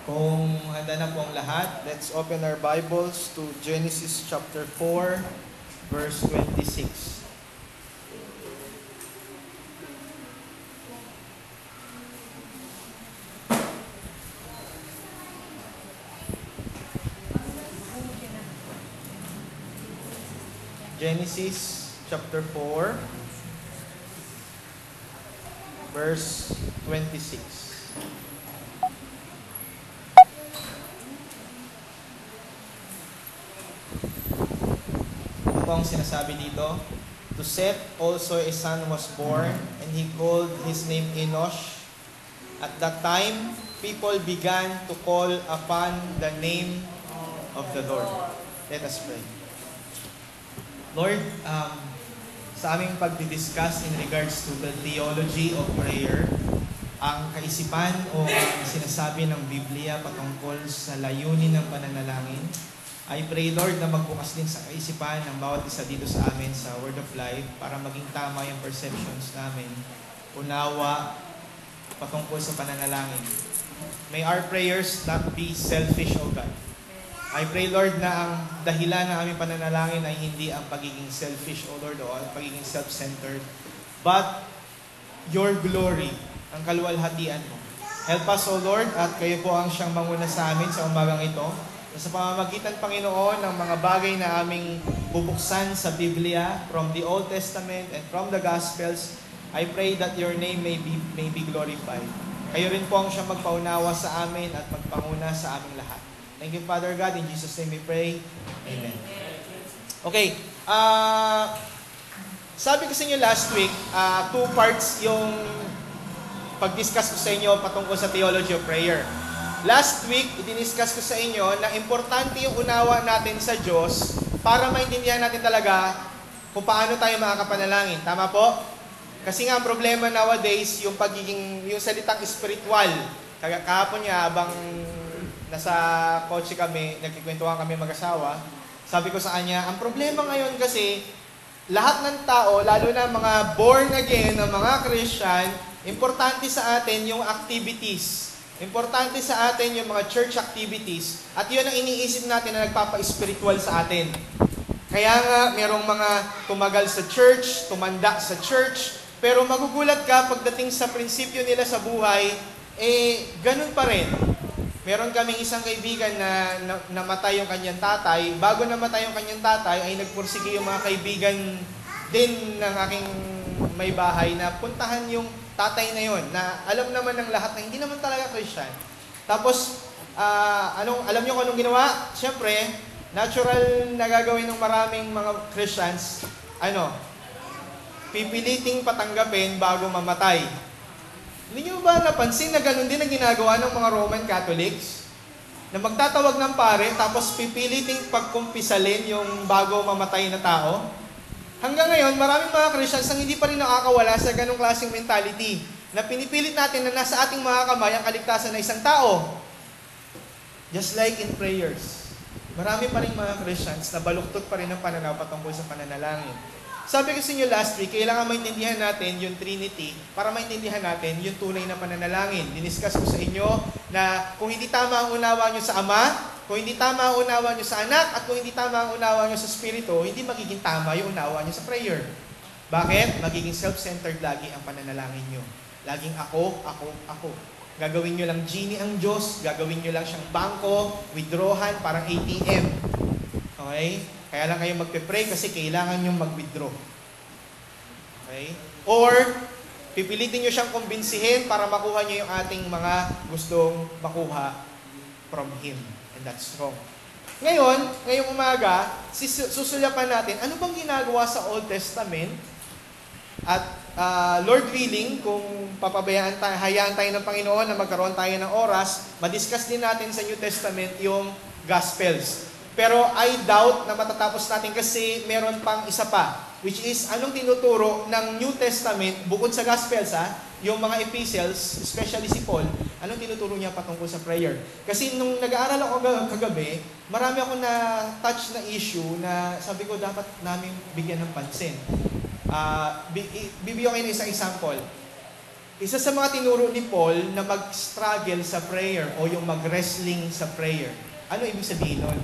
Kung handa na po ang lahat, let's open our Bibles to Genesis chapter 4, verse 26. Genesis chapter 4, verse 26. Ang sinasabi dito, to Seth also a son was born, and he called his name Enosh. At that time, people began to call upon the name of the Lord. Let us pray. Lord, sa aming pagdidiscuss in regards to the theology of prayer, ang kaisipan o ang sinasabi ng Biblia patungkol sa layunin ng pananalangin, I pray, Lord, na magbukas din sa kaisipan ng bawat isa dito sa amin sa Word of Life para maging tama yung perceptions namin, unawa patungkol sa pananalangin. May our prayers not be selfish, O God. I pray, Lord, na ang dahilan ng aming pananalangin ay hindi ang pagiging selfish, O Lord, o ang pagiging self-centered, but your glory, ang kaluwalhatian mo. Help us, O Lord, at kayo po ang siyang manguna sa amin sa umagang ito. Sa pamamagitan, Panginoon, ng mga bagay na aming bubuksan sa Biblia, from the Old Testament and from the Gospels, I pray that your name may be glorified. Kayo rin po ang siyang magpaunawa sa amin at magpanguna sa aming lahat. Thank you, Father God. In Jesus' name we pray. Amen. Okay. Sabi ko sa inyo last week, 2 parts yung pag-discuss ko sa inyo patungkol sa theology of prayer. Last week, i-discuss ko sa inyo na importante yung unawa natin sa Diyos para maintindihan natin talaga kung paano tayo makakapanalangin. Tama po? Kasi nga ang problema nowadays, yung salitang spiritual. Kahapon niya, habang nasa kotse kami, nagkikwentuhan kami mag-asawa, sabi ko sa kanya, ang problema ngayon kasi, lahat ng tao, lalo na mga born again, na mga Christian, importante sa atin yung activities. Importante sa atin yung mga church activities at yun ang iniisip natin na nagpapa-spiritual sa atin. Kaya nga, merong mga tumagal sa church, tumanda sa church, pero magugulat ka pagdating sa prinsipyo nila sa buhay, ganun pa rin. Meron kaming isang kaibigan na namatay yung kanyang tatay. Bago namatay yung kanyang tatay, ay nagpursige yung mga kaibigan din ng aking may bahay na puntahan yung tatay na yon na alam naman ng lahat na hindi naman talaga Christian. Tapos, alam niyo kung anong ginawa? Siyempre, natural na gagawin ng maraming mga Christians, pipiliting patanggapin bago mamatay. Hindi niyo ba napansin na ganun din ang ginagawa ng mga Roman Catholics? Na magtatawag ng pare, tapos pipiliting pagkumpisalin yung bago mamatay na tao? Hanggang ngayon, maraming mga Christians ang hindi pa rin nakakawala sa ganong klaseng mentality na pinipilit natin na nasa ating mga kamay ang kaligtasan ng isang tao. Just like in prayers. Marami pa rin mga Christians na baluktot pa rin ang pananaw patungkol sa pananalangin. Sabi ko sa inyo last week, kailangan maintindihan natin yung Trinity para maintindihan natin yung tunay na pananalangin. Diniscuss ko sa inyo na kung hindi tama ang unawa nyo sa Ama, kung hindi tama ang unawa nyo sa anak, at kung hindi tama ang unawa nyo sa Espiritu, hindi magiging tama yung unawa nyo sa prayer. Bakit? Magiging self-centered lagi ang pananalangin nyo. Laging ako, ako, ako. Gagawin nyo lang genie ang Diyos, gagawin nyo lang siyang bangko, withdrawan, parang ATM. Okay? Kaya lang kayo magpe-pray kasi kailangan nyo mag-withdraw. Okay? Or, pipilitin nyo siyang kumbinsihin para makuha nyo yung ating mga gustong makuha from Him. And that's wrong. Ngayong umaga, susulyapan natin, ano bang ginagawa sa Old Testament? At Lord willing, kung hayaan tayo ng Panginoon na magkaroon tayo ng oras, madiscuss din natin sa New Testament yung Gospels. Pero I doubt na matatapos natin kasi meron pang isa pa, which is anong tinuturo ng New Testament bukod sa Gospels, yung mga epistles, especially si Paul, anong tinuturo niya patungkol sa prayer? Kasi nung nag-aaral ako kagabi, marami ako na touch na issue na sabi ko dapat namin bigyan ng pansin. Bibigyan ko kayo ng isang example. isa sa mga tinuro ni Paul na mag-struggle sa prayer o yung mag-wrestling sa prayer. Ano ibig sabihin nun?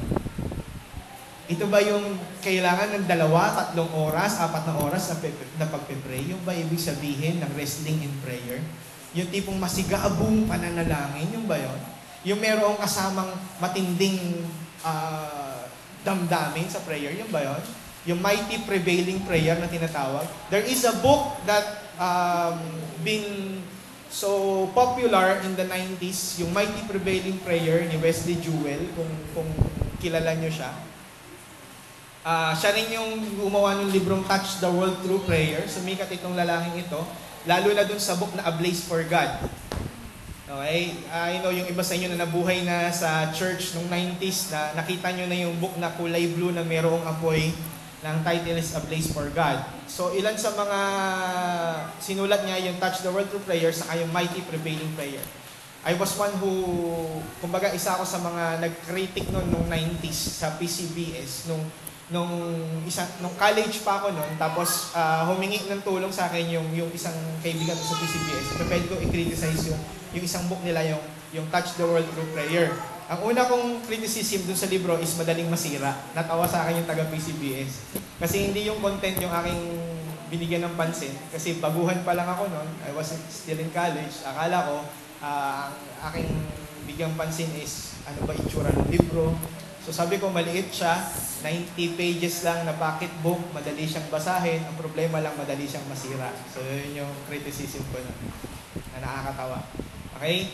Ito ba yung kailangan ng 2, 3 oras, 4 na oras na pagpe-pray? Yung ba ibig sabihin ng wrestling in prayer? Yung tipong masigabong pananalangin, yung ba yun? Yung merong kasamang matinding damdamin sa prayer, yung ba yun? Yung mighty prevailing prayer na tinatawag. There is a book that been so popular in the 90s, yung Mighty Prevailing Prayer ni Wesley Jewell, kung kilala nyo siya. Siya rin yung gumawa ng librong Touch the World Through Prayer. Sumikat itong lalaking ito, lalo na dun sa book na A Blaze for God. Okay? I know yung iba sa inyo na nabuhay na sa church nung 90s, na nakita nyo na yung book na kulay blue na merong apoy, ng title is A Blaze for God. So, ilan sa mga sinulat niya yung Touch the World Through Prayer sa yung Mighty Prevailing Prayer. I was one who, kumbaga isa ako sa mga nag-critic nung 90s sa PCBS, nung college pa ako noon, tapos humingi ng tulong sa akin yung isang kaibigan ko sa PCBS. Pwede ko i-criticize yung isang book nila, yung Touch the World Through Prayer. Ang una kong criticism dun sa libro is madaling masira. Natawa sa akin yung taga-PCBS. Kasi hindi yung content yung aking binigyan ng pansin. Kasi baguhan pa lang ako noon. I was still in college. Akala ko, ang aking bigyang pansin is ano ba itsura ng libro. So sabi ko, maliit siya. 90 pages lang na pocket book. Madali siyang basahin. Ang problema lang, madali siyang masira. So yun yung criticism ko na nakakatawa. Okay?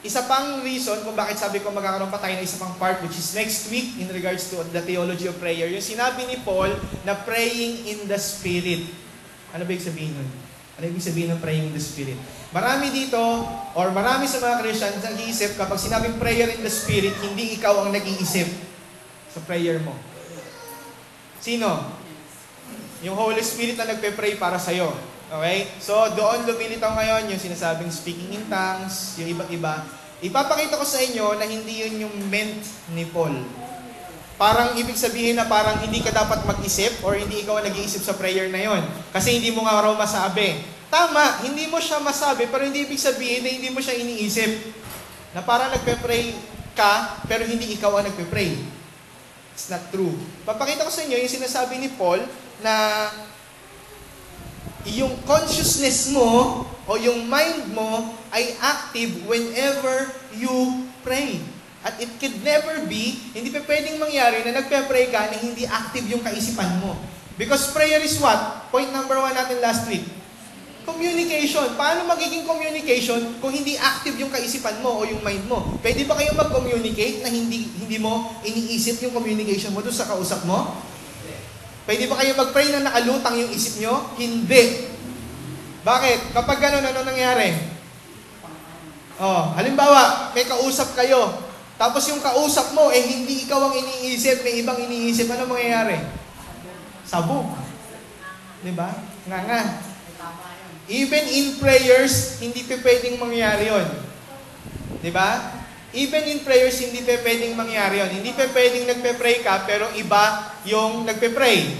Isa pang reason kung bakit sabi ko magkakaroon pa tayo ng isa pang part, which is next week in regards to the theology of prayer. Yung sinabi ni Paul na praying in the Spirit. Ano ba ibig sabihin nun? Ano ibig sabihin ng praying in the Spirit? Marami dito, or marami sa mga Christians nag-iisip kapag sinabing prayer in the Spirit, hindi ikaw ang nag-iisip sa prayer mo. Sino? Yung Holy Spirit na nagpe-pray para sa'yo. Okay? So, doon lumilitaw ngayon yung sinasabing speaking in tongues, yung iba't iba. Ipapakita ko sa inyo na hindi yun yung meant ni Paul. Parang ibig sabihin na parang hindi ka dapat mag-isip or hindi ikaw nag-iisip sa prayer na yon. Kasi hindi mo nga raw masabi. Tama, hindi mo siya masabi, pero hindi ibig sabihin na hindi mo siya iniisip. Na parang nagpe-pray ka, pero hindi ikaw ang nagpe-pray. It's not true. Papakita ko sa inyo yung sinasabi ni Paul na yung consciousness mo o yung mind mo ay active whenever you pray. At it could never be, hindi pa pwedeng mangyari na nagpe-pray ka na hindi active yung kaisipan mo. Because prayer is what? Point number 1 natin last week. Communication. Paano magiging communication kung hindi active yung kaisipan mo o yung mind mo? Pwede ba kayo mag-communicate na hindi mo iniisip yung communication mo doon sa kausap mo? Pwede ba kayo mag-pray na nakalutang yung isip nyo? Hindi. Bakit? Kapag gano'n, ano nangyari? Halimbawa, may kausap kayo. Tapos yung kausap mo, hindi ikaw ang iniisip, may ibang iniisip. Ano mangyayari? Sabog. Diba? Nga. Even in prayers, hindi pa pwedeng mangyari yun. Diba? Even in prayers, hindi pa pwedeng mangyari yun. Hindi pa pwedeng nagpe-pray ka, pero iba yung nagpe-pray.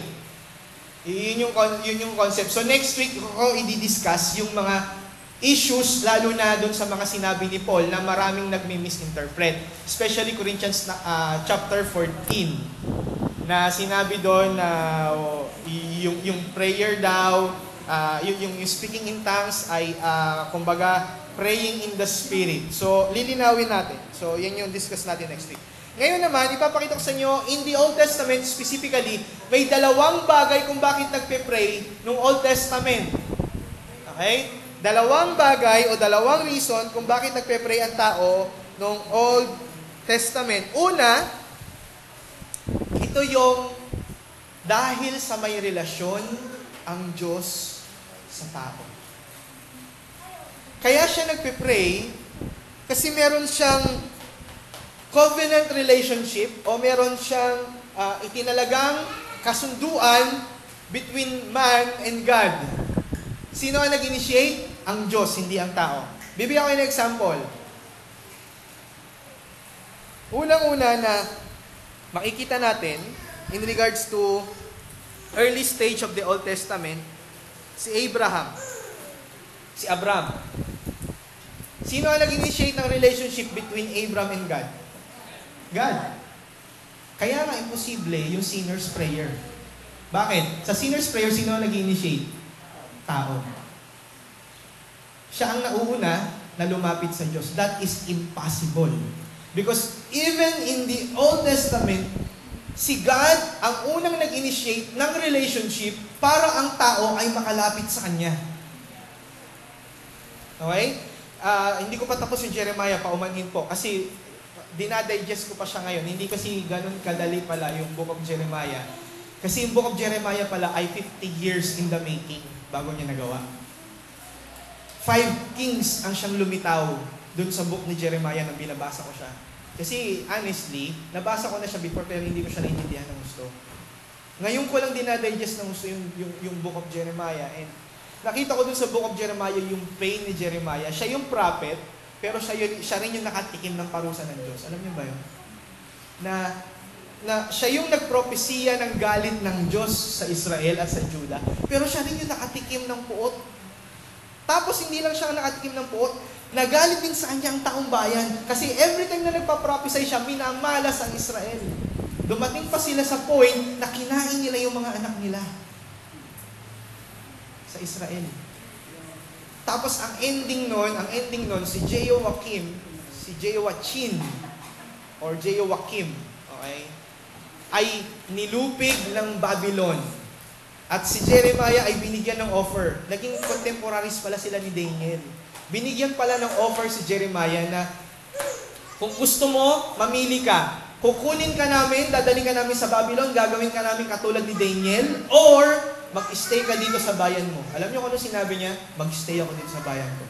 Yun yung concept. So next week, ko i-discuss yung mga issues, lalo na doon sa mga sinabi ni Paul na maraming nagmi-misinterpret. Especially Corinthians chapter 14, na sinabi doon na yung prayer daw, yung speaking in tongues ay kumbaga praying in the Spirit. So, lilinawin natin. So, yan yung discuss natin next week. Ngayon naman, ipapakita ko sa inyo, in the Old Testament specifically, may 2 bagay kung bakit nagpe-pray nung Old Testament. Okay? 2 bagay o 2 reason kung bakit nagpe-pray ang tao nung Old Testament. Una, ito yung dahil sa may relasyon ang Diyos sa tao. Kaya siya nagpe-pray kasi meron siyang covenant relationship o meron siyang itinalagang kasunduan between man and God. Sino ang nag-initiate? Ang Diyos, hindi ang tao. Bibigyan ko ng example. Unang-una na makikita natin in regards to early stage of the Old Testament, si Abraham. Si Abram. Sino ang nag-initiate ng relationship between Abram and God? God. Kaya nga imposible yung sinner's prayer. Bakit? Sa sinner's prayer, sino ang nag-initiate? Tao. Siya ang nauuna na lumapit sa Diyos. That is impossible. Because even in the Old Testament, si God ang unang nag-initiate ng relationship para ang tao ay makalapit sa Kanya. Okay? Hindi ko pa tapos yung Jeremiah, paumanhin po. Kasi dinadigest ko pa siya ngayon. Hindi kasi ganun kadali pala yung Book of Jeremiah. Kasi yung Book of Jeremiah pala ay 50 years in the making bago niya nagawa. 5 kings ang siyang lumitaw dun sa book ni Jeremiah nang binabasa ko siya. Kasi honestly, nabasa ko na siya before pero hindi ko siya naintindihan ng gusto. Ngayon ko lang dinadigest ng gusto yung Book of Jeremiah. And nakita ko dun sa Book of Jeremiah yung pain ni Jeremiah. Siya yung prophet, pero siya rin yung nakatikim ng parusa ng Diyos. Alam niyo ba yun? Na siya yung nagpropesiya ng galit ng Diyos sa Israel at sa Judah, pero siya rin yung nakatikim ng puot. Tapos hindi lang siya nakatikim ng puot, nagalit din sa kanya ang taong bayan. Kasi every time na nagpa-prophesy siya, minamalas ang Israel. Dumating pa sila sa point na kinain nila yung mga anak nila sa Israel. Tapos ang ending nun, si Jehoiakim, okay, ay nilupig ng Babylon. At si Jeremiah ay binigyan ng offer. Naging contemporaries pala sila ni Daniel. Binigyan pala ng offer si Jeremiah na kung gusto mo, mamili ka. Kukunin ka namin, dadaling ka namin sa Babylon, gagawin ka namin katulad ni Daniel, or mag-stay ka dito sa bayan mo. Alam niyo kung ano sinabi niya? Mag-stay ako dito sa bayan ko.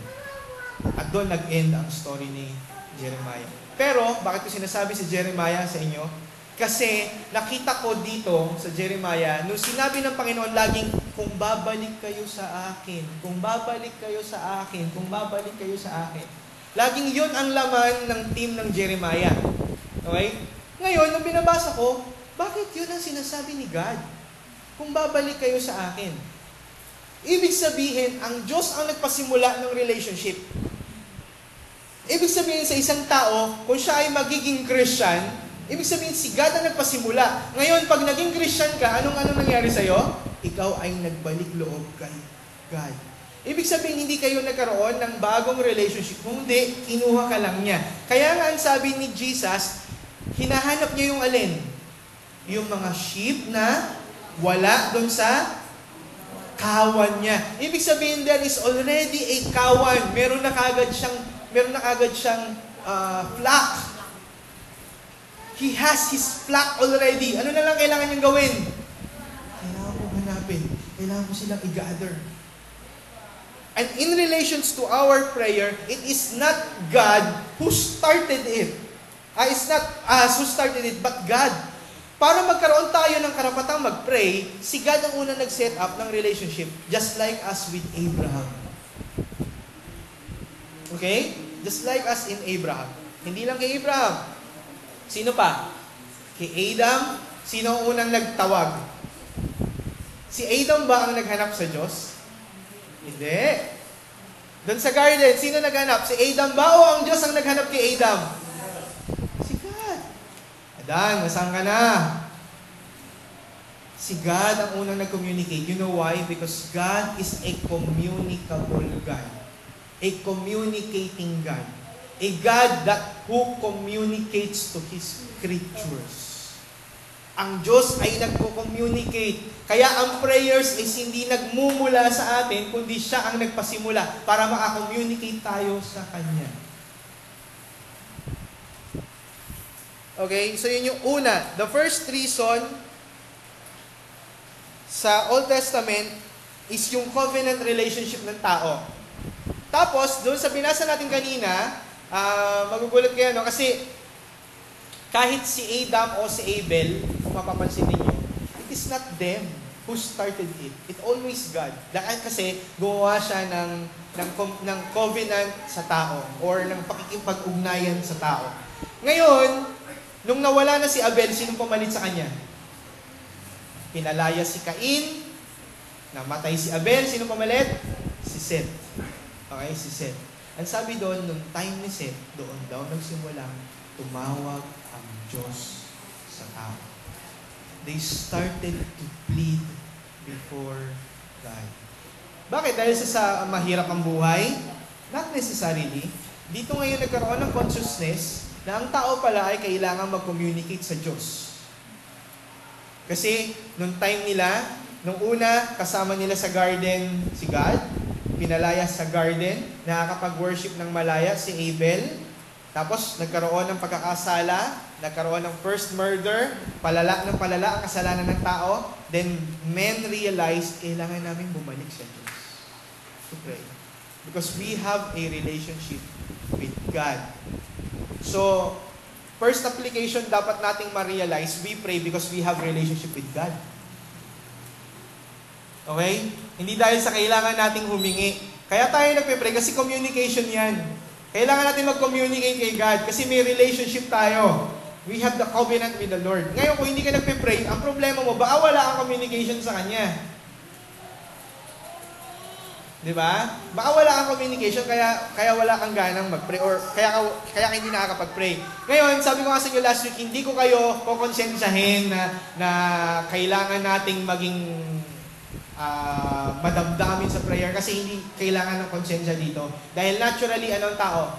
At doon nag-end ang story ni Jeremiah. Pero, bakit ko sinasabi si Jeremiah sa inyo? Kasi nakita ko dito sa Jeremiah, nung sinabi ng Panginoon laging, kung babalik kayo sa akin, kung babalik kayo sa akin, kung babalik kayo sa akin. Laging yun ang laman ng team ng Jeremiah. Okay? Ngayon, nung binabasa ko, bakit yun ang sinasabi ni God? Kung babalik kayo sa akin. Ibig sabihin, ang Diyos ang nagpasimula ng relationship. Ibig sabihin sa isang tao, kung siya ay magiging Christian, ibig sabihin si God ang nagpasimula. Ngayon, pag naging Christian ka, anong nangyari sa'yo? Ikaw ay nagbalik loob kay God. Ibig sabihin, hindi kayo nagkaroon ng bagong relationship. Kundi, kinuha ka lang niya. Kaya nga ang sabi ni Jesus, hinahanap niya yung alin? Yung mga sheep na wala doon sa kawan niya. Ibig sabihin, there is already a kawan. Meron na kagad siyang flock. He has his flock already. Ano na lang kailangan niyang gawin? Kailangan mo hanapin. Kailangan mo silang i-gather. And in relations to our prayer, it is not God who started it. It's not us who started it, but God. Para magkaroon tayo ng karapatang mag-pray, si God ang unang nag-set up ng relationship, just like us with Abraham. Okay? Just like us in Abraham. Hindi lang kay Abraham. Sino pa? Kay Adam, sino ang unang nagtawag? Si Adam ba ang naghanap sa Diyos? Hindi. Doon sa garden, sino naghanap? Si Adam ba o ang Diyos ang naghanap kay Adam? Si God. Adan, nasaan ka na? Si God ang unang nag-communicate. You know why? Because God is a communicable God. A communicating God. A God who communicates to His creatures. Ang Diyos ay nagko-communicate. Kaya ang prayers is hindi nagmumula sa atin, kundi siya ang nagpasimula para maka-communicate tayo sa Kanya. Okay? So yun yung una. The first reason sa Old Testament is yung covenant relationship ng tao. Tapos, doon sa binasa natin kanina, magugulat kayo, no? Kasi kahit si Adam o si Abel, kung mapapansin ninyo, it is not them who started it. It always God. Dahil kasi gumawa siya ng covenant sa tao or ng pakikipag-ugnayan sa tao. Ngayon, nung nawala na si Abel, sinong pumalit sa kanya? Pinalaya si Cain, namatay si Abel, sinong pumalit? Si Seth. Okay, si Seth. Ang sabi doon, nung time ni Seth, doon daw nagsimulang tumawag ang Diyos sa tao. They started to plead before God. Bakit? Dahil sa mahirap ang buhay? Not necessarily. Dito ngayon nagkaroon ng consciousness na ang tao pala ay kailangan mag-communicate sa Diyos. Kasi, nung time nila, nung una, kasama nila sa garden si God, pinalaya sa garden, nakakapag-worship ng malaya si Abel, tapos nagkaroon ng pagkakasala, nagkaroon ng first murder, palala ng palala ang kasalanan ng tao, then men realized, kailangan namin bumalik sa Diyos to pray. Because we have a relationship with God. So, first application dapat nating ma-realize, we pray because we have relationship with God. Okay? Hindi dahil sa kailangan nating humingi. Kaya tayo nagpe-pray kasi communication yan. Kailangan natin mag-communicate kay God kasi may relationship tayo. We have the covenant with the Lord. Ngayon, kung hindi ka nagpe-pray, ang problema mo, baka wala kang communication sa Kanya. Di ba? Baka wala kang communication, kaya wala kang ganang mag-pray or kaya hindi nakakapag-pray. Ngayon, sabi ko nga sa inyo last week, hindi ko kayo kukonsensyahin na kailangan nating maging madamdamin sa prayer kasi hindi kailangan ng konsensya dito. Dahil naturally, anong tao?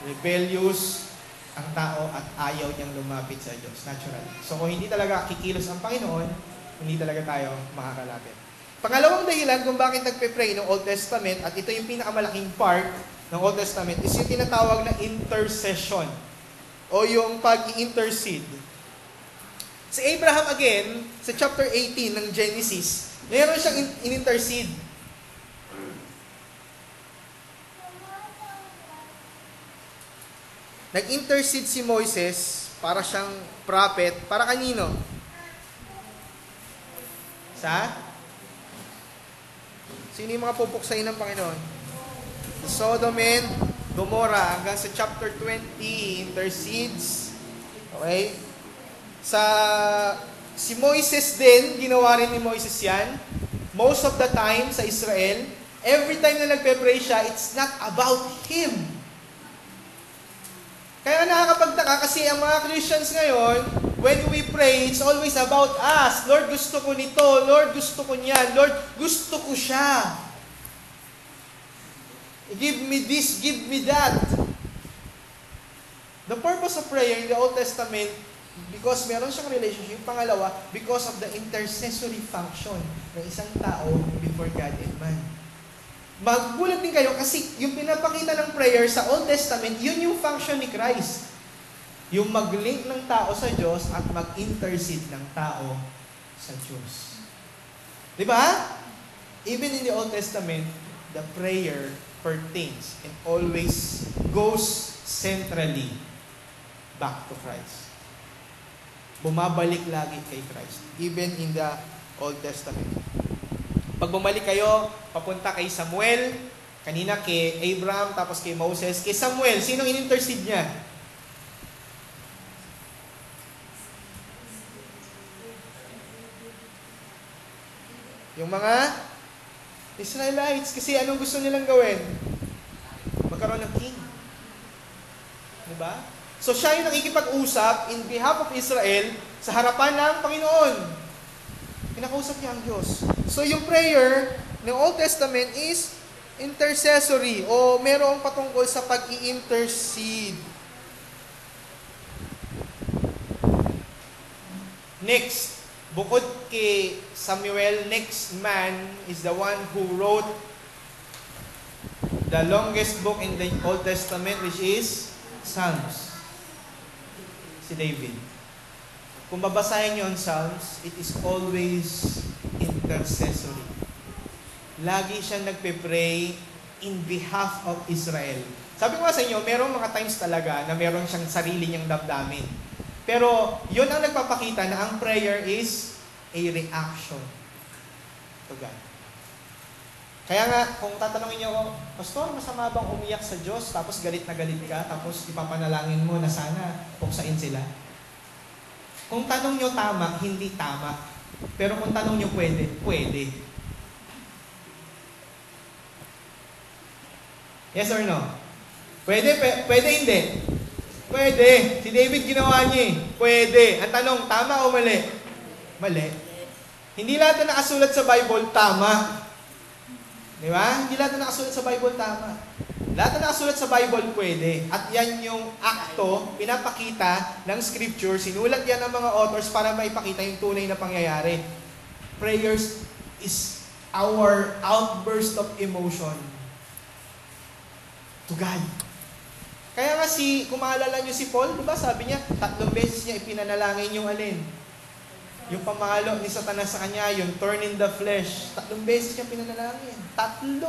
Rebellious ang tao at ayaw niyang lumapit sa Diyos. Naturally. So kung hindi talaga kikilos ang Panginoon, hindi talaga tayo makakalapit. Pangalawang dahilan kung bakit nagpe-pray ng Old Testament, at ito yung pinakamalaking part ng Old Testament, is yung tinatawag na intercession o yung pag-intercede. Si Abraham again, sa chapter 18 ng Genesis, meron siyang in-intercede. Nag-intercede si Moises para siyang prophet. Para kanino? Sino yung mga pupuksain ng Panginoon? Sodom and Gomorrah. Hanggang sa chapter 20, intercedes. Okay? Si Moises din, ginawa rin ni Moises yan. Most of the time sa Israel, every time na nagpe-pray siya, it's not about him. Kaya nakakapagtaka kasi ang mga Christians ngayon, when we pray, it's always about us. Lord, gusto ko nito. Lord, gusto ko niyan. Lord, gusto ko siya. Give me this, give me that. The purpose of prayer in the Old Testament, because meron siyang relationship. Pangalawa, because of the intercessory function ng isang tao before God and man. Magbulag din kayo kasi yung pinapakita ng prayer sa Old Testament, yun yung function ni Christ. Yung mag-link ng tao sa Diyos at mag-intercede ng tao sa Diyos. Di ba? Even in the Old Testament, the prayer pertains and always goes centrally back to Christ. Bumabalik lagi kay Christ, even in the Old Testament. Pag bumalik kayo, papunta kay Samuel, kanina kay Abraham, tapos kay Moses. Kay Samuel, sinong in-intercede niya? Yung mga Israelites. Kasi anong gusto nilang gawin? Magkaroon ng king. Diba? So siya yung nakikipag-usap in behalf of Israel sa harapan ng Panginoon. Pinakausap niya ang Diyos. So yung prayer ng Old Testament is intercessory o merong patungkol sa pag-i-intercede. Next, bukod kay Samuel, next man is the one who wrote the longest book in the Old Testament, which is Psalms. Si David. Kung babasahin niyo ang Psalms, it is always intercessory. Lagi siya nagpe-pray in behalf of Israel. Sabi ko nga sa inyo, merong mga times talaga na meron siyang sarili niyang damdamin. Pero yun ang nagpapakita na ang prayer is a reaction to God. Kaya nga, kung tatanungin niyo ako, Pastor, masama bang umiyak sa Diyos tapos galit na galit ka tapos ipapanalangin mo na sana puksain sila? Kung tanong niyo tama, hindi tama. Pero kung tanong niyo pwede, pwede. Yes or no? Pwede hindi? Pwede. Si David ginawa niya eh. Pwede. Ang tanong, tama o mali? Mali. Hindi lahat na nakasulat sa Bible, tama. Di ba? Hindi lahat na nakasulat sa Bible, tama. Lahat na nakasulat sa Bible, pwede. At yan yung akto, pinapakita ng Scripture, sinulat yan ng mga authors para maipakita yung tunay na pangyayari. Prayers is our outburst of emotion to God. Kaya nga kung maalala nyo si Paul, diba sabi niya, 3 beses niya ipinanalangin yung alin? Yung pamalo ni Satanas sa kanya, yung turn in the flesh. 3 beses niya pinanalangin. 3.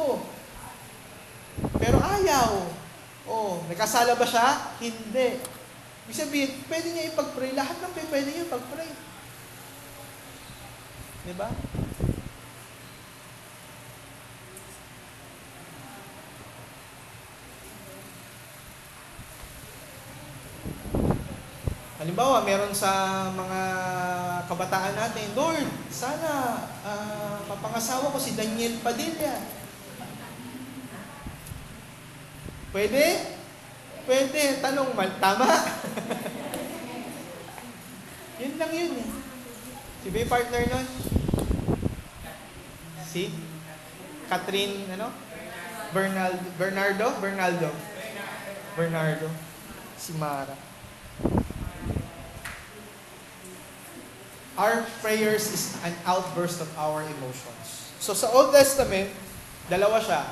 Pero ayaw. Nagkasala ba siya? Hindi. Ibig sabihin, pwede niya ipag-pray. Lahat ng pwede niya ipag-pray. Diba? Halimbawa, meron sa mga kabataan natin, Lord, sana mapangasawa ko si Daniel Padilla. Pwede? Pwede. Tanong, tama? Yun lang yun eh. Si ba yung partner nun? Si? Catherine, Bernardo. Si Mara. Our prayers is an outburst of our emotions. So sa Old Testament, dalawa siya.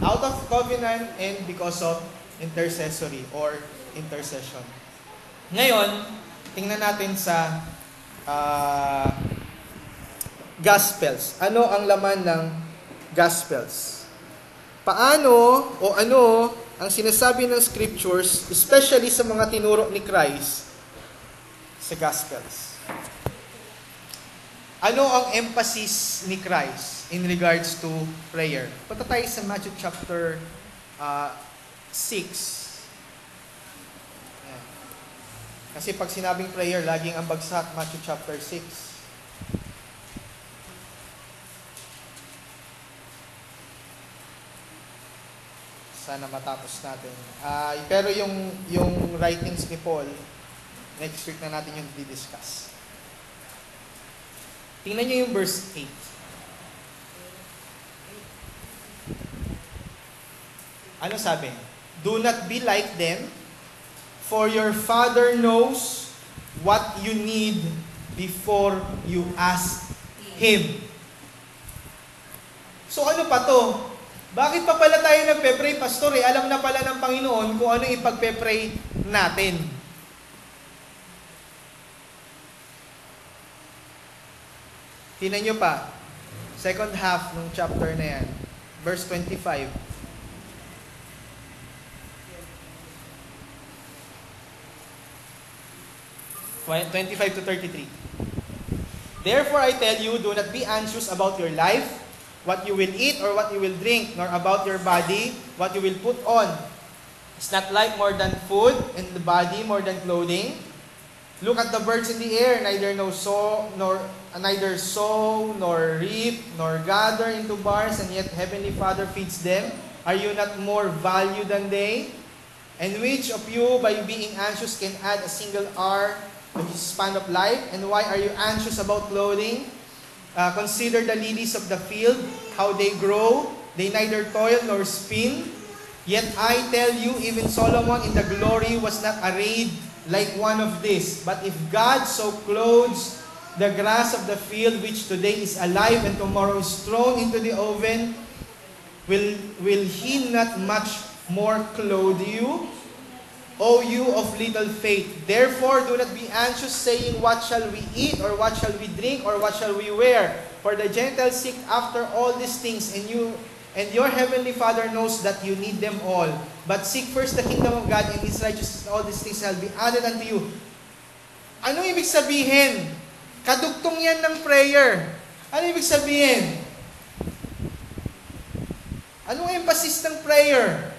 Out of covenant and because of intercessory or intercession. Ngayon, tingnan natin sa Gospels. Ano ang laman ng Gospels? Paano o ano ang sinasabi ng Scriptures, especially sa mga tinuro ni Christ sa Gospels? Ano ang emphasis ni Christ in regards to prayer? Punta tayo sa Matthew chapter 6. Ayan. Kasi pag sinabing prayer, laging ang bagsak, Matthew chapter 6. Sana matapos natin. Pero yung writings ni Paul, next week na natin yung di-discuss. Tingnan niyo yung verse 8. Ano sabi? Do not be like them, for your Father knows what you need before you ask Him. So ano pa to? Bakit pa pala tayo nagpe-pray, Pastor? Alam na pala ng Panginoon kung ano ipagpe-pray natin. Tingnan nyo pa, second half ng chapter na yan, verse 25. Verse 25 to 33. Therefore I tell you, do not be anxious about your life, what you will eat or what you will drink, nor about your body, what you will put on. Is not life more than food, and the body more than clothing? Look at the birds in the air, neither sow, nor reap, nor gather into barns, and yet Heavenly Father feeds them. Are you not more valuable than they? And which of you, by being anxious, can add a single hour to his span of life? And why are you anxious about clothing? Consider the lilies of the field, how they grow. They neither toil nor spin. Yet I tell you, even Solomon in the glory was not arrayed like one of these. But if God so clothes the grass of the field, which today is alive and tomorrow is thrown into the oven, will He not much more clothe you? O you of little faith. Therefore do not be anxious, saying, what shall we eat, or what shall we drink, or what shall we wear? For the Gentiles seek after all these things, and your heavenly Father knows that you need them all. But seek first the kingdom of God and His righteousness, and all these things shall be added unto you. Ano ibig sabihin? Kadugtong yan ng prayer. Ano ibig sabihin? Anong emphasis ng prayer?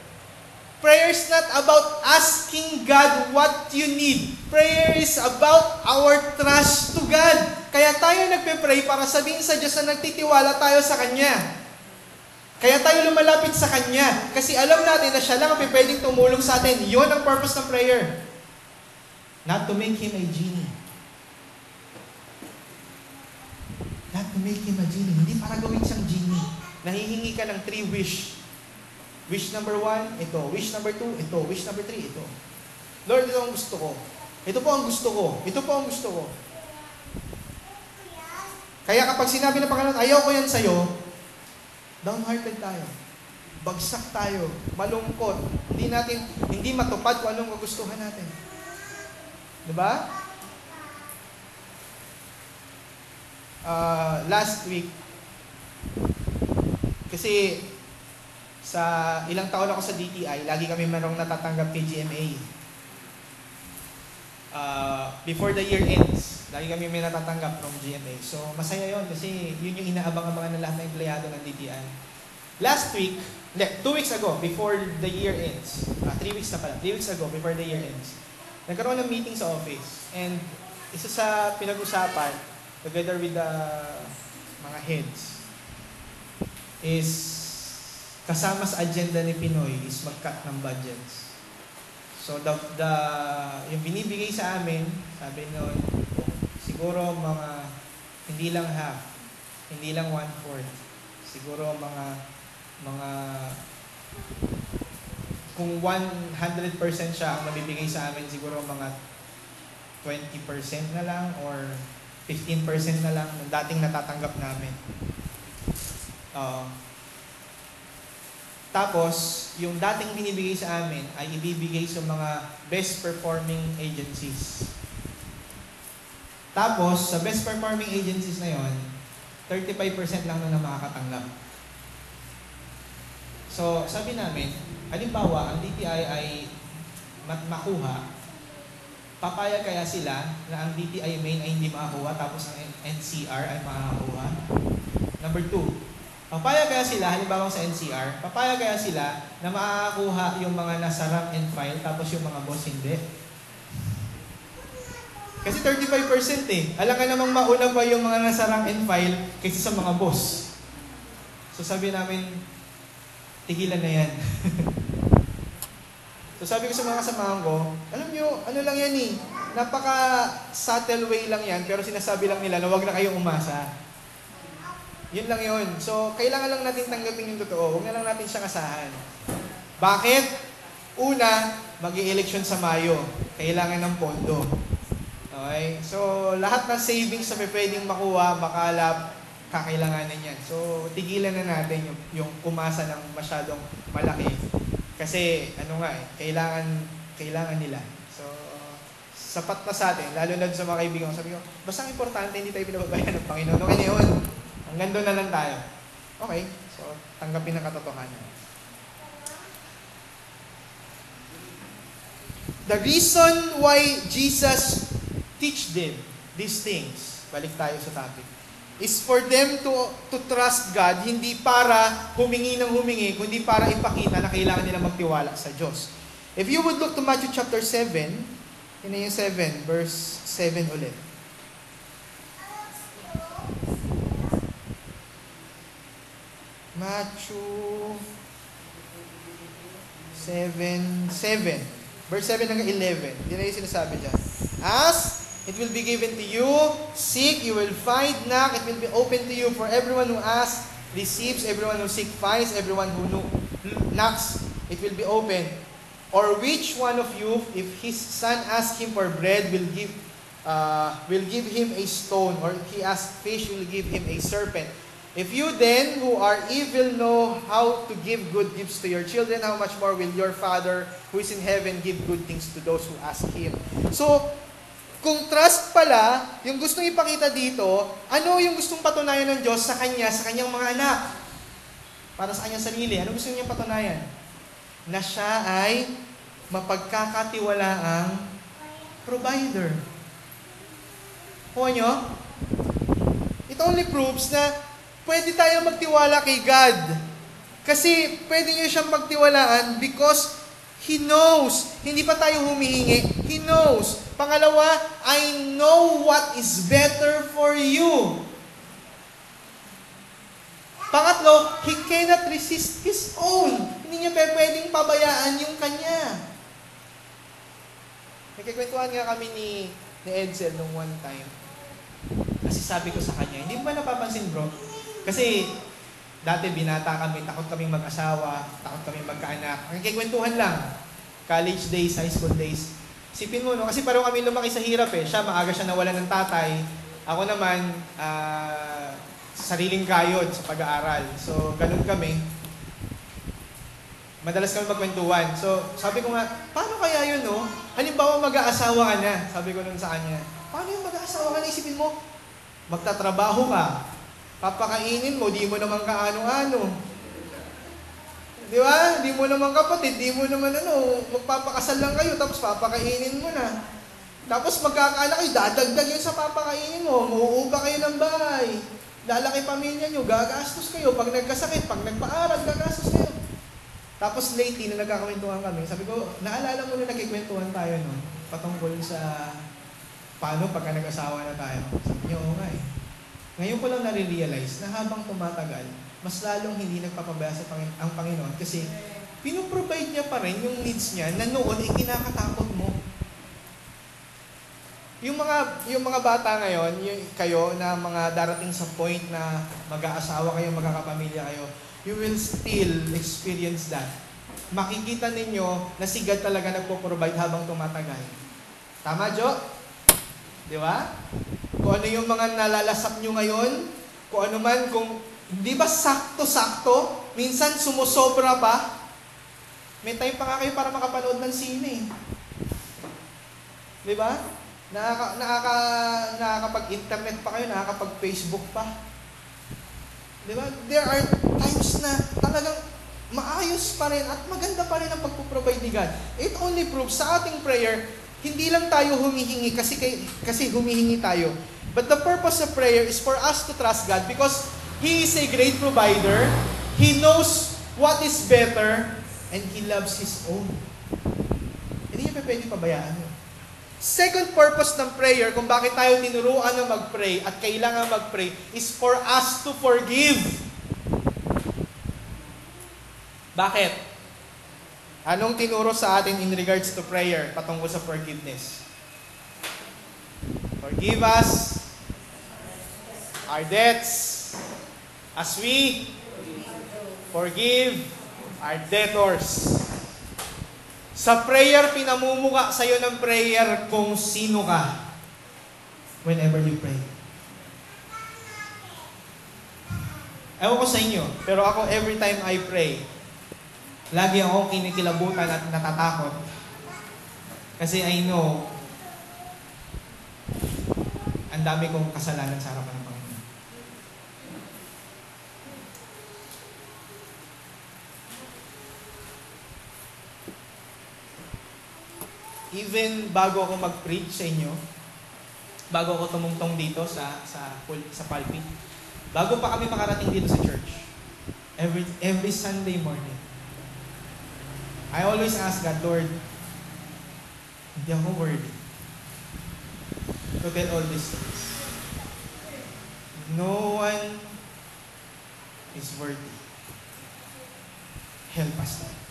Prayer is not about asking God what you need. Prayer is about our trust to God. Kaya tayo nagpe-pray para sabihin sa Diyos na nagtitiwala tayo sa Kanya. Kaya tayo lumalapit sa Kanya. Kasi alam natin na siya lang ang pwedeng tumulong sa atin. Yun ang purpose ng prayer. Not to make Him a genie. Not to make Him a genie. Hindi para gawin siyang genie. Nahihingi ka ng 3 wish. Wish number 1, ito. Wish number 2, ito. Wish number 3, ito. Lord, ito ang gusto ko. Ito po ang gusto ko. Ito po ang gusto ko. Kaya kapag sinabi ng Panginoon, ayaw ko yan sa'yo, downhearted tayo. Bagsak tayo. Malungkot. Hindi matupad kung anong kagustuhan natin. Diba? Last week, kasi sa ilang taon ako sa DTI, lagi kami merong natatanggap kay GMA. Before the year ends, lagi kami may natatanggap from GMA. So, masaya yon kasi yun yung inaabang-abangan ng lahat ng empleyado ng DTI. Last week, 2 weeks ago, before the year ends, 3 weeks na pala, 3 weeks ago, before the year ends, nagkaroon ng meeting sa office. And isa sa pinag-usapan, together with the mga heads, is kasama sa agenda ni Pinoy is mag-cut ng budgets. So, yung binibigay sa amin, sabi noon, siguro mga, hindi lang half, hindi lang 1/4, siguro mga, kung 100% siya ang nabibigay sa amin, siguro mga 20% na lang or 15% na lang ng dating natatanggap namin. Tapos, yung dating binibigay sa amin ay ibibigay sa mga best performing agencies. Tapos, sa best performing agencies na yon, 35% lang na makakatanggap. So, sabi namin, halimbawa, ang DTI ay makuha, papayag kaya sila na ang DTI main ay hindi makakuha, tapos ang NCR ay makakuha? Number 2, papayag kaya sila, halimbawa sa NCR, papayag kaya sila na makakakuha yung mga nasa rank and file, tapos yung mga boss hindi? Kasi 35% eh. Alam ka namang mauna pa yung mga nasa rank and file kaysa sa mga boss. So sabi namin, tigilan na yan. So sabi ko sa mga kasamahan ko, alam nyo, ano lang yan eh, napaka-subtle way lang yan, pero sinasabi lang nila na huwag na kayong umasa. Yun lang yun. So, kailangan lang natin tanggapin yung totoo. Huwag na lang natin siyang asahan. Bakit? Una, mag-i-election sa Mayo. Kailangan ng pondo. Okay? So, lahat ng savings na pwedeng makuha, makalap, kakailanganin yan. So, tigilan na natin yung umasa ng masyadong malaki. Kasi, kailangan nila. So, sapat na sa atin, lalo na sa mga kaibigan. Sabi ko, basta ang importante, hindi tayo pinababayan ng Panginoon. Okay na yun. Hanggang doon na lang tayo. Okay, so tanggapin ang katotohanan. The reason why Jesus teach them these things, balik tayo sa topic, is for them to trust God, hindi para humingi ng humingi, kundi para ipakita na kailangan nila magtiwala sa Diyos. If you would look to Matthew chapter 7, yun na yung 7, verse 7 ulit. Matthew 7, verse 7 hanggang 11. Hindi na yung sinasabi dyan. Ask, it will be given to you. Seek, you will find. Knock, it will be open to you. For everyone who asks, receives. Everyone who seeks, finds. Everyone who knocks, it will be open. Or which one of you, if his son asks him for bread, will give him a stone? Or if he asks fish, will give him a serpent? If you then, who are evil, know how to give good gifts to your children, how much more will your Father who is in heaven give good things to those who ask Him? So, kung trust pala, yung gustong ipakita dito, ano yung gustong patunayan ng Diyos sa kanyang mga anak? Para sa kanyang sarili, ano gusto niyang patunayan? Na siya ay mapagkakatiwalaang provider. Kuha nyo? It only proves na pwede tayo magtiwala kay God. Kasi pwede nyo siyang magtiwalaan because He knows. Hindi pa tayo humihingi. He knows. Pangalawa, I know what is better for you. Pangatlo, he cannot resist his own. Hindi niya pwedeng pabayaan yung kanya. Nagkikwentuhan nga kami ni Edsel nung one time. Kasi sabi ko sa kanya, hindi mo ba napapansin bro? Kasi dati binata kami, takot kaming mag-asawa, takot kaming magkaanak. Nagkikwentuhan lang. College days, high school days. Sipin mo, no? Kasi parang kami lumaki sa hirap eh. Siya, maaga siya nawalan ng tatay. Ako naman, sariling kayod sa pag-aaral. So, ganun kami. Madalas kami magkwentuhan. So, sabi ko nga, paano kaya yun, no? Halimbawa, mag-aasawa ka na. Sabi ko nun sa kanya, paano yung mag-aasawa ka na? Isipin mo, magtatrabaho ka. Papakainin mo, di mo naman kaano-ano. Di ba? Di mo naman kapatid, di mo naman magpapakasal lang kayo, tapos papakainin mo na. Tapos magkakaanak kayo, dadagdag yun sa papakainin mo, mauuga kayo ng bahay. Lalaki pamilya nyo, gagastos kayo. Pag nagkasakit, pag nagpaaral, gagastos kayo. Tapos lately, na nagkakwentuhan kami, sabi ko, naalala mo na nagkikwentuhan tayo, no? Patungkol sa paano pagka nag-asawa na tayo. Sabi niyo, oo nga eh. Ngayon ko lang nare-realize na habang tumatagal, mas lalong hindi nagpapabaya sa ang Panginoon kasi pinoprovide niya pa rin yung needs niya na noon ay kinakatakot mo. Yung mga bata ngayon, kayo na mga darating sa point na mag-aasawa kayo, magkakapamilya kayo, you will still experience that. Makikita ninyo na si God talaga nagpo-provide habang tumatagal. Tama, Jo? Di ba? Kung ano yung mga nalalasap nyo ngayon, kung ano man, kung di ba sakto-sakto, minsan sumusobra pa, may time pa nga kayo para makapanood ng sine. Di ba? Nakakapag-internet pa kayo, nakakapag-Facebook pa. Di ba? There are times na talagang maayos pa rin at maganda pa rin ang pagpuprovide ni God. It only proves sa ating prayer, hindi lang tayo humihingi kasi humihingi tayo. But the purpose of prayer is for us to trust God because He is a great provider. He knows what is better and He loves His own. Hindi niya pwede pabayaan yun. Second purpose ng prayer, kung bakit tayo tinuruan na mag-pray at kailangan mag-pray, is for us to forgive. Bakit? Anong tinuro sa atin in regards to prayer patungkol sa forgiveness? Forgive us our debts as we forgive our debtors. Sa prayer, pinamumuka sa'yo ng prayer kung sino ka whenever you pray. Ewan ko sa inyo, pero ako every time I pray, lagi akong kinikilabutan at natatakot. Kasi I know, ang dami kong kasalanan sa harapan ng Panginoon. Even bago ako mag-preach sa inyo, bago ako tumungtong dito sa pulpit, bago pa kami makarating dito sa church, every Sunday morning, I always ask God, Lord, hindi ako worthy to tell all these things. No one is worthy. Help us, Lord.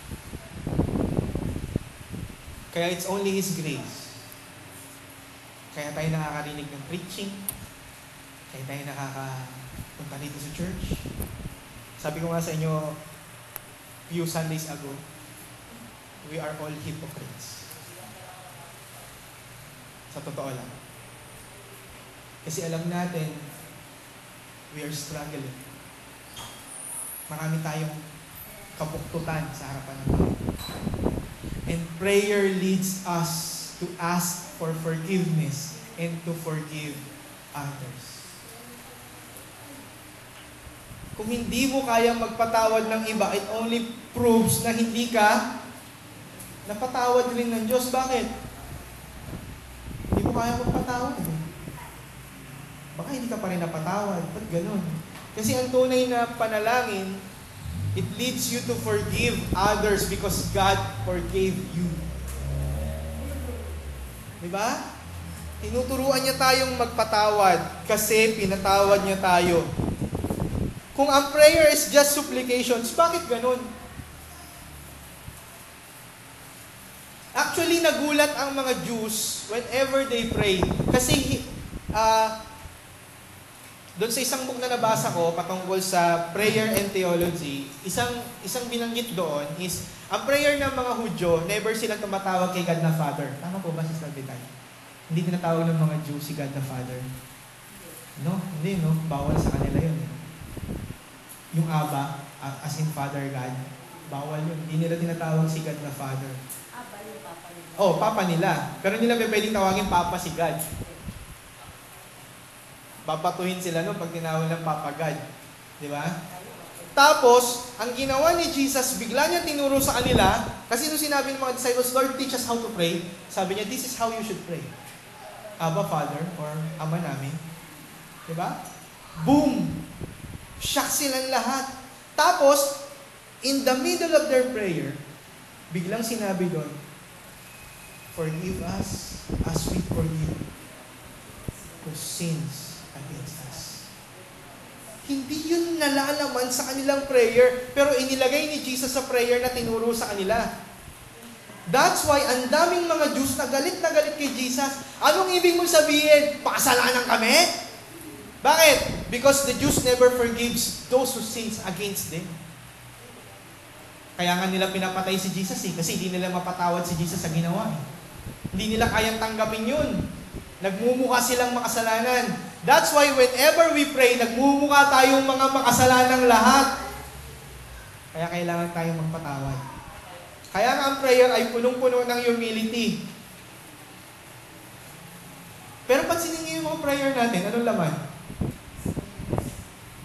Kaya it's only His grace. Kaya tayo nakakarinig ng preaching. Kaya tayo nakakapunta dito sa church. Sabi ko nga sa inyo, few Sundays ago, we are all hypocrites. Sa totoo lang. Kasi alam natin, we are struggling. Marami tayong kabuktutan sa harapan ng Panginoon. And prayer leads us to ask for forgiveness and to forgive others. Kung hindi mo kayang magpatawad ng iba, it only proves na hindi ka napatawad rin ng Diyos. Bakit? Hindi mo kayang magpatawad. Baka hindi ka pa rin napatawad. Ba't ganun? Kasi ang tunay na panalangin, it leads you to forgive others because God forgave you. Diba? Tinuturuan niya tayong magpatawad kasi pinatawad niya tayo. Kung ang prayer is just supplications, bakit ganun? Actually, nagulat ang mga Jews whenever they pray. Kasi, doon sa isang book na nabasa ko, patungkol sa prayer and theology, isang binanggit doon is, ang prayer ng mga Hudyo, never silang tumatawag kay God na Father. Tama po ba, Sister Bitay? Hindi tinatawag ng mga Jews si God na Father. No? Hindi, no? Bawal sa kanila yun. Yung Aba, as in Father God, bawal yun. Hindi nila tinatawag si God na Father. Aba yung Papa nila. Oh, Papa nila. Pero nila pwedeng tawagin Papa si God. Babatuhin sila no pag tinawag ng Papa God. Di ba? Tapos, ang ginawa ni Jesus, bigla niya tinuro sa kanila, kasi nung sinabi ng mga disciples, Lord, teach us how to pray. Sabi niya, this is how you should pray. Abba, Father, or Ama namin. Diba? Boom! Shock silang lahat. Tapos, in the middle of their prayer, biglang sinabi doon, forgive us as we forgive whose sins against us. Hindi yun nalalaman sa kanilang prayer, pero inilagay ni Jesus sa prayer na tinuro sa kanila. That's why ang daming mga Jews na galit kay Jesus. Anong ibig mong sabihin? Pakasalanan kami? Bakit? Because the Jews never forgives those who sins against them. Kaya nga nila pinapatay si Jesus kasi hindi nila mapatawad si Jesus sa ginawa. Hindi nila kayang tanggapin yun. Nagmumukha silang makasalanan. That's why whenever we pray, nagmumukha tayong mga makasalanang lahat. Kaya kailangan tayong magpatawad. Kaya nga ang prayer ay punong-puno ng humility. Pero pansinin niyo yung mga prayer natin, anong laman?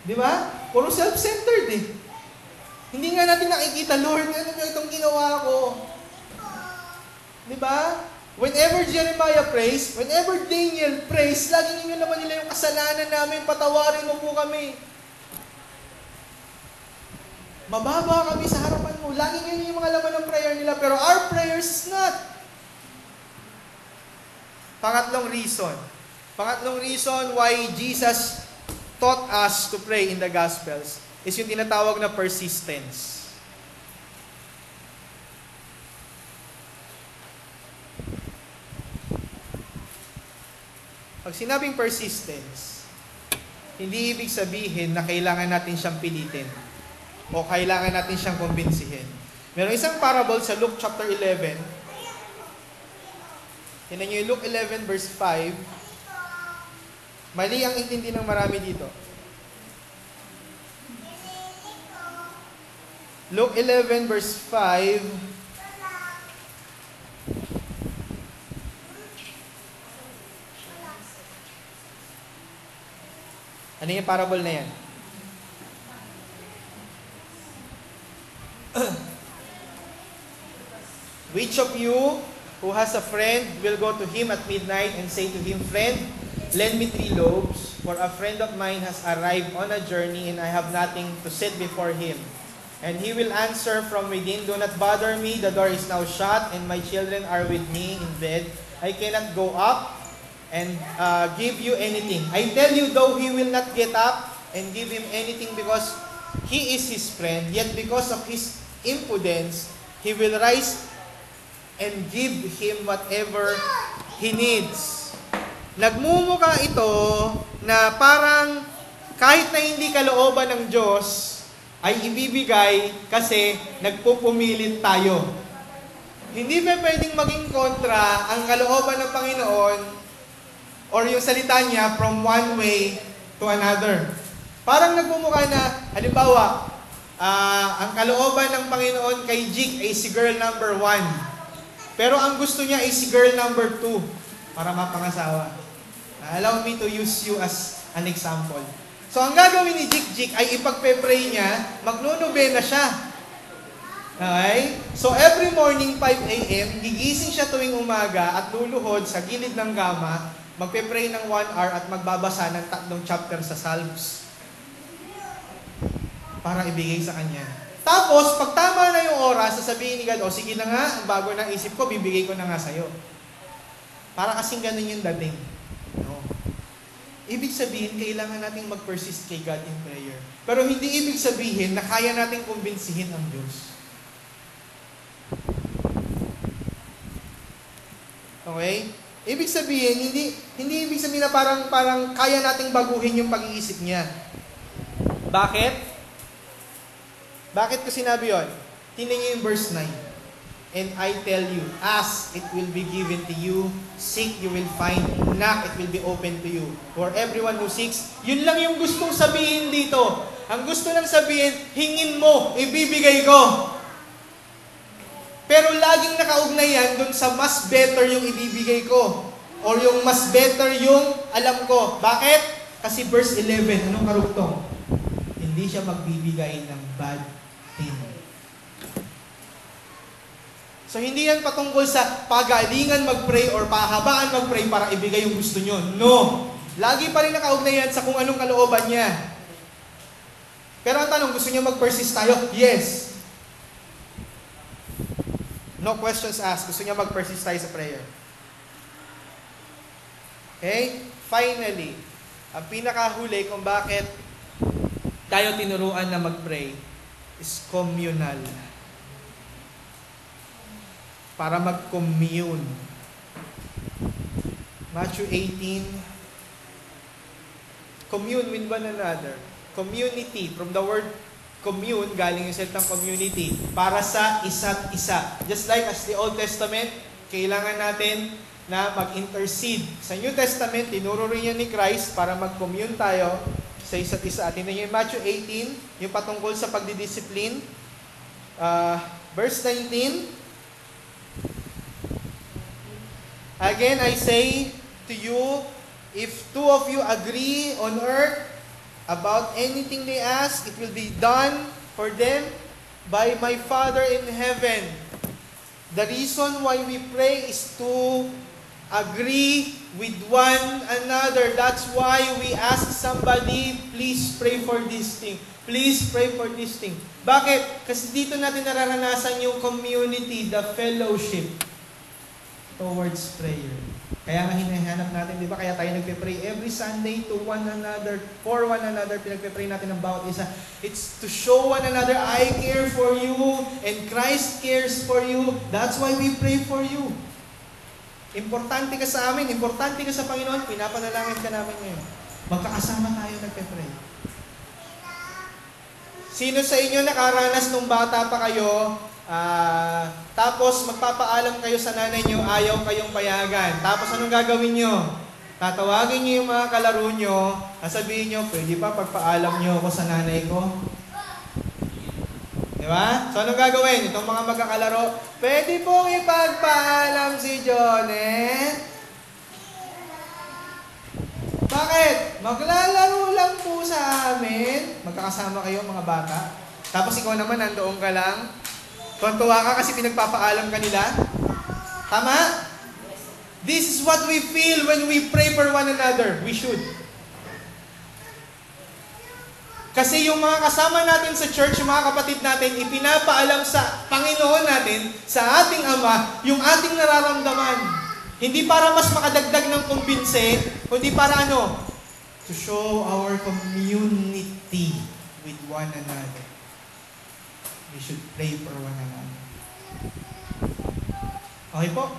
Di ba? Puro self-centered eh. Hindi nga natin nakikita, Lord, ano ba itong ginawa ko? Di ba? Whenever Jeremiah prays, whenever Daniel prays, laging yun naman nila yung kasalanan namin, patawarin mo po kami. Mababa kami sa harapan mo. Laging yun yung mga laman ng prayer nila, pero our prayers is not. Pangatlong reason why Jesus taught us to pray in the Gospels is yung tinatawag na persistence. Pag sinabing persistence, hindi ibig sabihin na kailangan natin siyang pilitin o kailangan natin siyang kumbinsihin. Meron isang parable sa Luke chapter 11. Tingnan niyo yung Luke 11 verse 5. Mali ang intindi ng marami dito. Luke 11 verse 5. Ano yung parable na yan? Which of you who has a friend will go to him at midnight and say to him, Friend, lend me 3 loaves, for a friend of mine has arrived on a journey and I have nothing to set before him. And he will answer from within, Do not bother me, the door is now shut, and my children are with me in bed. I cannot go up and give you anything. I tell you, though he will not get up and give him anything because he is his friend, yet because of his impudence, he will rise and give him whatever he needs. Nagmumuka ito na parang kahit na hindi kalooban ng Diyos, ay ibibigay kasi nagpupumilit tayo. Hindi ba pwedeng maging kontra ang kalooban ng Panginoon or yung salita niya from one way to another? Parang nagmumukha na, halimbawa, ang kalooban ng Panginoon kay Jig ay si girl number 1. Pero ang gusto niya ay si girl number 2 para mapangasawa. Allow me to use you as an example. So, ang gagawin ni Jig ay ipagpe-pray niya, magnunubena siya. Okay? So, every morning, 5 a.m., gigising siya tuwing umaga at luluhod sa gilid ng kama, magpe-pray ng 1 hour at magbabasa ng 3 chapter sa Psalms para ibigay sa kanya. Tapos, pag tama na yung oras, sasabihin ni God, sige na nga, ang bago ng isip ko, bibigay ko na nga sa'yo. Para kasing ganun yung dating. No? Ibig sabihin, kailangan nating mag-persist kay God in prayer. Pero hindi ibig sabihin na kaya nating kumbinsihin ang Diyos. Okay? Ibig sabihin, hindi ibig sabihin na parang kaya nating baguhin yung pag-iisip niya. Bakit? Bakit ko sinabi yun? Tingnan niyo yung verse 9. And I tell you, ask, it will be given to you. Seek, you will find. Knock, it will be open to you. For everyone who seeks, yun lang yung gustong sabihin dito. Ang gusto lang sabihin, hingin mo, ibibigay ko. Pero laging nakaugnay yan dun sa mas better yung ibibigay ko. Or yung mas better yung alam ko. Bakit? Kasi verse 11, anong karugtong? Hindi siya magbibigay ng bad thing. So, hindi yan patungkol sa pagalingan mag-pray or pahabaan mag-pray para ibigay yung gusto nyo. No! Lagi pa rin nakaugnay yan sa kung anong kalooban niya. Pero ang tanong, gusto nyo mag-persist tayo? Yes! No questions asked. Gusto nyo mag-persist tayo sa prayer. Okay? Finally, ang pinakahuli kung bakit tayo tinuruan na mag-pray is communal. Para mag-commune. Matthew 18, commune with one another. Community, from the word commune, galing yung salitang community, para sa isa't isa. Just like as the Old Testament, kailangan natin na mag-intercede. Sa New Testament, tinuro rin yan ni Christ para mag-commune tayo sa isa't isa. At tingnan yung Matthew 18, yung patungkol sa pagdidisiplin. Verse 19, again, I say to you, if two of you agree on earth about anything they ask, it will be done for them by my Father in heaven. The reason why we pray is to agree with one another. That's why we ask somebody, please pray for this thing. Please pray for this thing. Bakit? Kasi dito natin nararanasan yung community, the fellowship towards prayer. Kaya nga hinahanap natin, di ba? Kaya tayo nagpe-pray every Sunday to one another, for one another, pinagpe-pray natin ng bawat isa. It's to show one another, I care for you, and Christ cares for you. That's why we pray for you. Importante ka sa amin, importante ka sa Panginoon, pinapanalangin ka namin ngayon. Magkakasama tayo nagpe-pray. Sino sa inyo nakaranas nung bata pa kayo, tapos magpapaalam kayo sa nanay nyo, ayaw kayong payagan. Tapos anong gagawin nyo? Tatawagin nyo yung mga kalaro nyo, sasabihin nyo, pwede ba pagpaalam nyo ako sa nanay ko? Di ba? So anong gagawin? Itong mga magkakalaro, pwede pong ipagpaalam si Jonet. Bakit? Maglalaro lang po sa amin. Magkakasama kayo mga bata. Tapos ikaw naman nandoon ka lang. Tuwan-tuwa ka kasi pinagpapaalam ka nila. Tama? This is what we feel when we pray for one another. We should. Kasi yung mga kasama natin sa church, yung mga kapatid natin, ipinapaalam sa Panginoon natin, sa ating Ama, yung ating nararamdaman. Hindi para mas makadagdag ng kumbinse, kundi para ano? To show our community with one another. We should pray for one another. Okay po?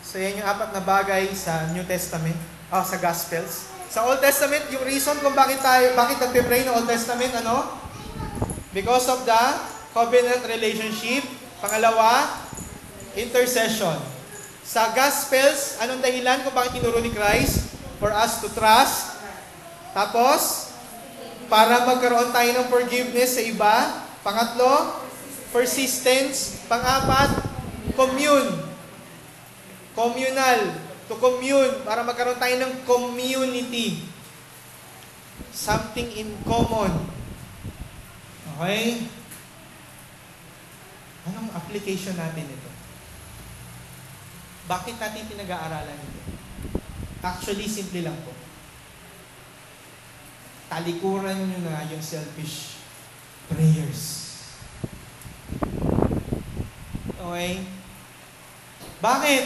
So yan yung 4 na bagay sa New Testament, sa Gospels. Sa Old Testament, yung reason kung bakit nagpe-pray ng Old Testament, ano? Because of the covenant relationship. Pangalawa, intercession. Sa Gospels, anong dahilan kung bakit tinuro ni Christ? For us to trust. Tapos, para magkaroon tayo ng forgiveness sa iba. Pangatlo, persistence. Pang-apat, commune. Communal. To commune. Para magkaroon tayo ng community. Something in common. Okay? Anong application natin ito? Bakit natin pinag-aaralan ito? Actually, simple lang po. Talikuran nyo na yung selfish prayers. Okay? Bakit?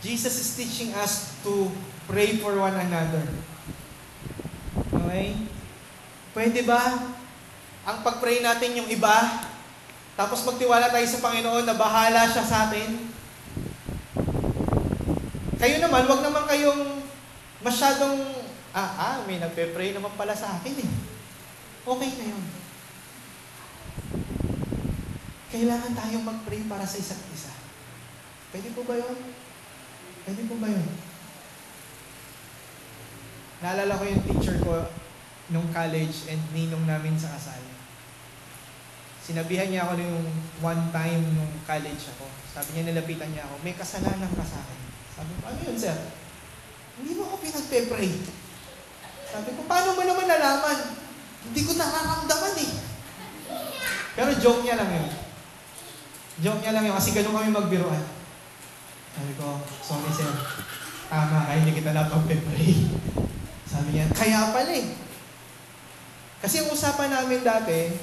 Jesus is teaching us to pray for one another. Okay? Pwede ba ang pag-pray natin yung iba, tapos magtiwala tayo sa Panginoon na bahala siya sa atin? Kayo naman, wag naman kayong masyadong, may nagpe-pray naman pala sa akin eh. Okay na yun. Kailangan tayong mag-pray para sa isa't isa. Pwede po ba yun? Pwede po ba yun? Naalala ko yung teacher ko nung college and ninong namin sa kasal. Sinabihan niya ako nung one time nung college ako. Sabi niya, nilapitan niya ako, may kasalanan ka sa akin. Sabi ko, ano yun, sir? Hindi mo ako pinagpe-pray. Sabi ko, paano mo naman nalaman? Hindi ko nararamdaman eh. Pero joke niya lang yun. Joke niya lang yun kasi ganun kami magbiruan. Sabi ko, sorry sir. Tama ka, hindi kita napagpe-pray. Sabi niya, kaya pala eh. Kasi yung usapan namin dati,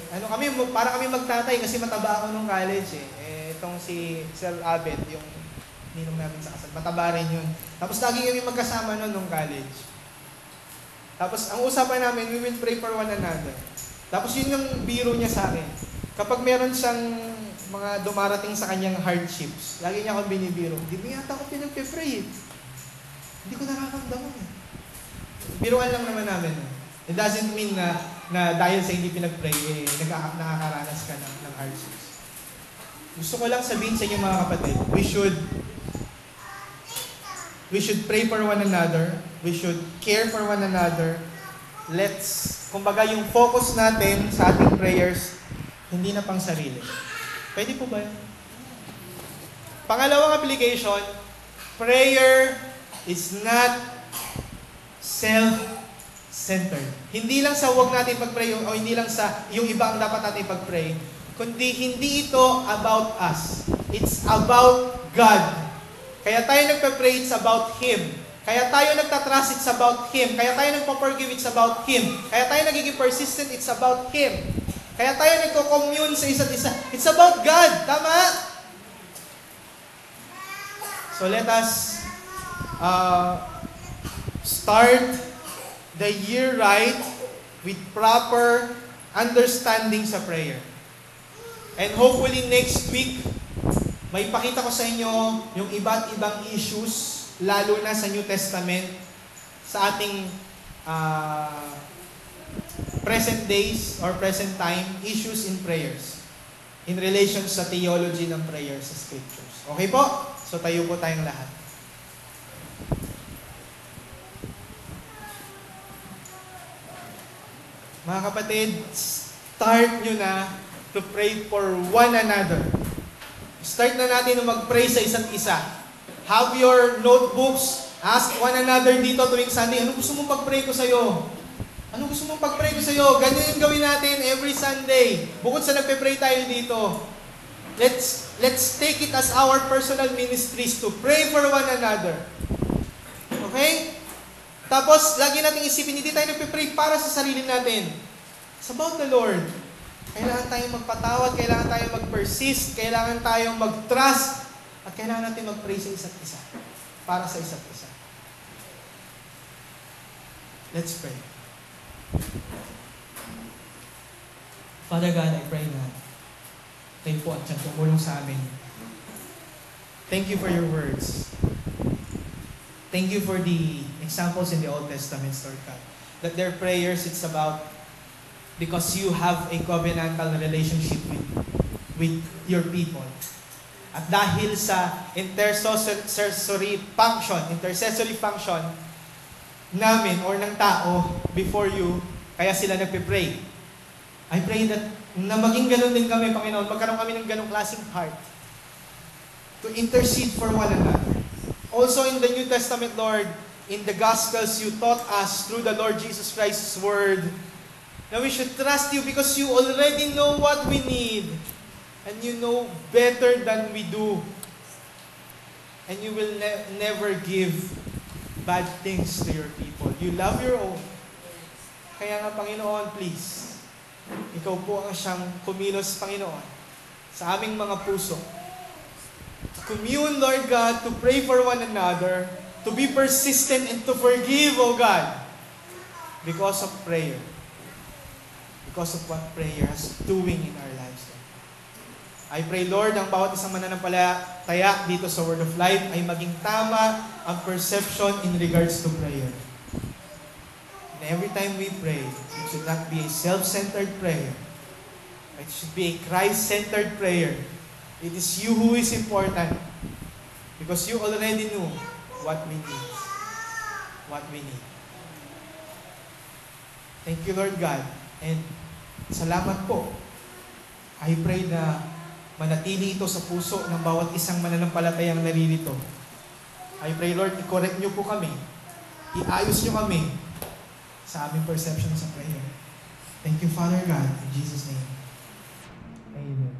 para kami magtatay kasi mataba ako nung college eh. Itong si Sir Abed, yung ninong namin sa kasal, mataba rin yun. Tapos lagi kami magkasama nun nung college. Tapos ang usapan namin, we will pray for one another. Tapos yun yung biro niya sa akin. Kapag meron siyang mga dumarating sa kanyang hardships, lagi niya akong binibiro. Hindi mo yata ako pinagpe-pray eh. Hindi ko nararamdaman eh. Biruan lang naman namin. It doesn't mean na dahil sa hindi pinag-pray, nakakaranas ka ng hardships. Gusto ko lang sabihin sa inyo mga kapatid, we should pray for one another, we should care for one another. Kumbaga yung focus natin sa ating prayers, hindi na pang sarili. Pwede po ba yun? Pangalawang application, prayer is not self-centered. Hindi lang sa huwag natin pag-pray o hindi lang sa yung iba ang dapat natin pag-pray, kundi hindi ito about us. It's about God. Kaya tayo nagpa-pray, it's about Him. Kaya tayo nagtatrust, it's about Him. Kaya tayo nagpa-forgive, it's about Him. Kaya tayo nagiging persistent, it's about Him. Kaya tayo nagko-commune sa isa't isa. It's about God. Tama? So let us start the year right with proper understanding sa prayer. And hopefully next week, may pakita ko sa inyo yung iba't ibang issues, lalo na sa New Testament, sa ating present days or present time, issues in prayers in relation sa theology ng prayers sa scriptures. Okay po? So tayo po tayong lahat. Mga kapatid, start nyo na to pray for one another. Start na natin na mag-pray sa isa't isa. Have your notebooks. Ask one another dito tuwing Sunday, ano gusto mong pag-pray ko sa'yo? Ano gusto mong pag-pray ko sa'yo? Ganyan yung gawin natin every Sunday. Bukod sa nagpe-pray tayo dito. Let's take it as our personal ministries to pray for one another. Okay? Tapos, lagi natin isipin, hindi tayo nagpe-pray para sa sarili natin. It's about the Lord. Kailangan tayong magpatawad, kailangan tayong mag-persist, kailangan tayong mag-trust, at kailangan natin mag-pray sa isa't isa. Para sa isa't isa. Let's pray. Father God, I pray na kayo po at siyang tumulong sa amin. Thank you for your words. Thank you for the examples in the Old Testament, Lord God. That their prayers, it's about because you have a covenantal relationship with your people. At dahil sa intercessory function namin or ng tao before you, kaya sila nagpe-pray. I pray that na maging ganun din kami, Panginoon, magkaroon kami ng ganung klaseng heart to intercede for one another. Also in the New Testament, Lord, in the Gospels, you taught us through the Lord Jesus Christ's Word that we should trust you because you already know what we need and you know better than we do. And you will never give bad things to your people. You love your own. Kaya nga, Panginoon, please, ikaw po ang siyang kumilos, Panginoon, sa aming mga puso. commune, Lord God, to pray for one another, to be persistent and to forgive, O God, because of prayer. Because of what prayer is doing in our lives. I pray, Lord, ang bawat isang mananampalataya dito sa Word of Life ay maging tama ang perception in regards to prayer. And every time we pray, it should not be a self-centered prayer. It should be a Christ-centered prayer. It is you who is important because you already knew what we need. What we need. Thank you, Lord God. And salamat po. I pray na manatili ito sa puso ng bawat isang mananampalatayang naririto. I pray, Lord, i-correct niyo po kami. Iayos niyo kami sa aming perception sa prayer. Thank you, Father God. In Jesus' name. Amen.